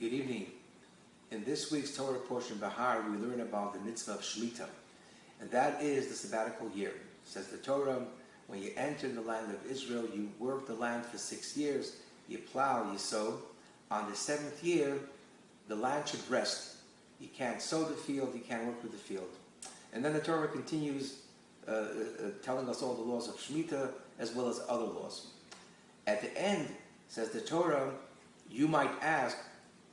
Good evening. In this week's Torah portion, Behar, we learn about the mitzvah of Shemitah, and that is the sabbatical year. It says the Torah, when you enter the land of Israel, you work the land for 6 years, you plow, you sow. On the 7th year, the land should rest. You can't sow the field, you can't work with the field. And then the Torah continues telling us all the laws of Shemitah as well as other laws. At the end, says the Torah, you might ask,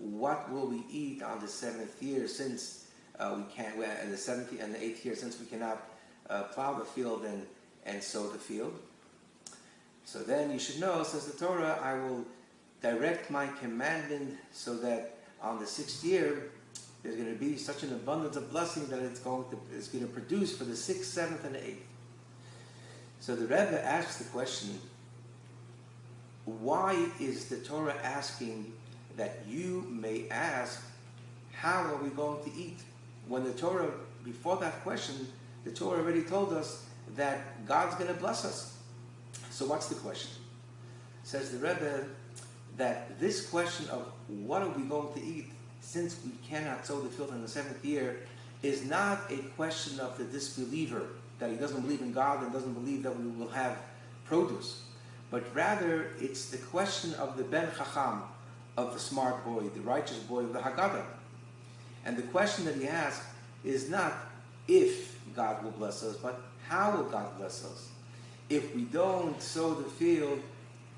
what will we eat on the 7th year since we can't, and the 7th and the 8th year since we cannot plow the field and sow the field? So then you should know, says the Torah, I will direct my commandment so that on the 6th year there's going to be such an abundance of blessing that it's going to produce for the 6th, 7th, and the 8th. So the Rebbe asks the question, why is the Torah asking that you may ask, how are we going to eat? When the Torah, before that question, the Torah already told us that God's going to bless us. So what's the question? Says the Rebbe that this question of what are we going to eat since we cannot sow the field in the 7th year is not a question of the disbeliever, that he doesn't believe in God and doesn't believe that we will have produce. But rather, it's the question of the Ben Chacham, of the smart boy, the righteous boy of the Haggadah. And the question that he asks is not if God will bless us, but how will God bless us? If we don't sow the field,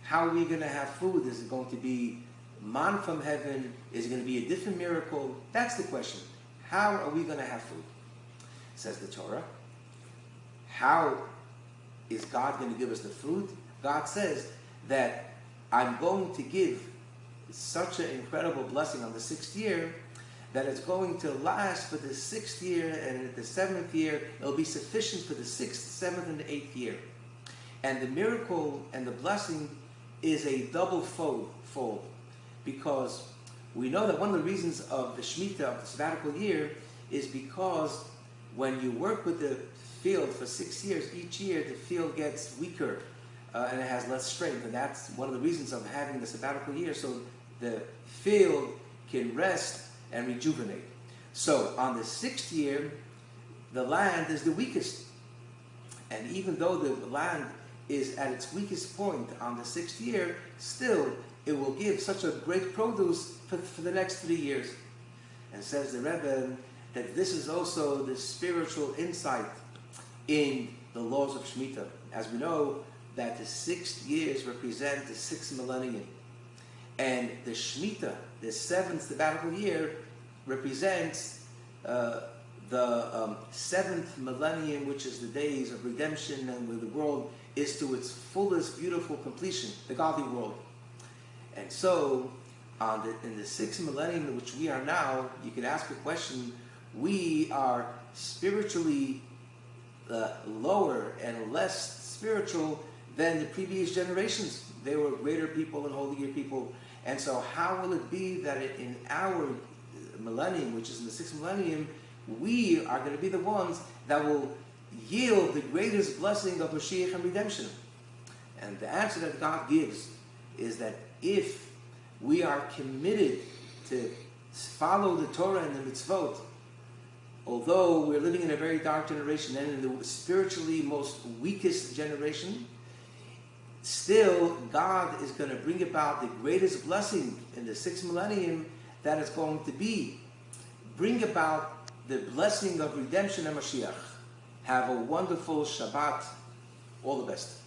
how are we going to have food? Is it going to be man from heaven? Is it going to be a different miracle? That's the question. How are we going to have food? Says the Torah. How is God going to give us the food? God says that I'm going to give such an incredible blessing on the 6th year that it's going to last for the 6th year, and at the 7th year it'll be sufficient for the 6th, 7th, and the 8th year. And the miracle and the blessing is a double fold, because we know that one of the reasons of the Shemitah, of the sabbatical year, is because when you work with the field for 6 years, each year the field gets weaker and it has less strength, and that's one of the reasons of having the sabbatical year, so the field can rest and rejuvenate. So on the 6th year, the land is the weakest, and even though the land is at its weakest point on the 6th year, still it will give such a great produce for the next 3 years. And says the Rebbe that this is also the spiritual insight in the laws of Shemitah. As we know that the 6 years represent the 6th millennium, and the Shemitah, the 7th sabbatical year, represents the 7th millennium, which is the days of redemption and where the world is to its fullest, beautiful completion, the godly world. And so, in the 6th millennium in which we are now, you can ask a question, we are spiritually lower and less spiritual than the previous generations. They were greater people and holier people. And so how will it be that in our millennium, which is in the 6th millennium, we are going to be the ones that will yield the greatest blessing of Mashiach and redemption? And the answer that God gives is that if we are committed to follow the Torah and the mitzvot, although we're living in a very dark generation and in the spiritually most weakest generation, still God is going to bring about the greatest blessing in the 6th millennium, that is going to bring about the blessing of redemption and Mashiach. Have a wonderful Shabbat. All the best.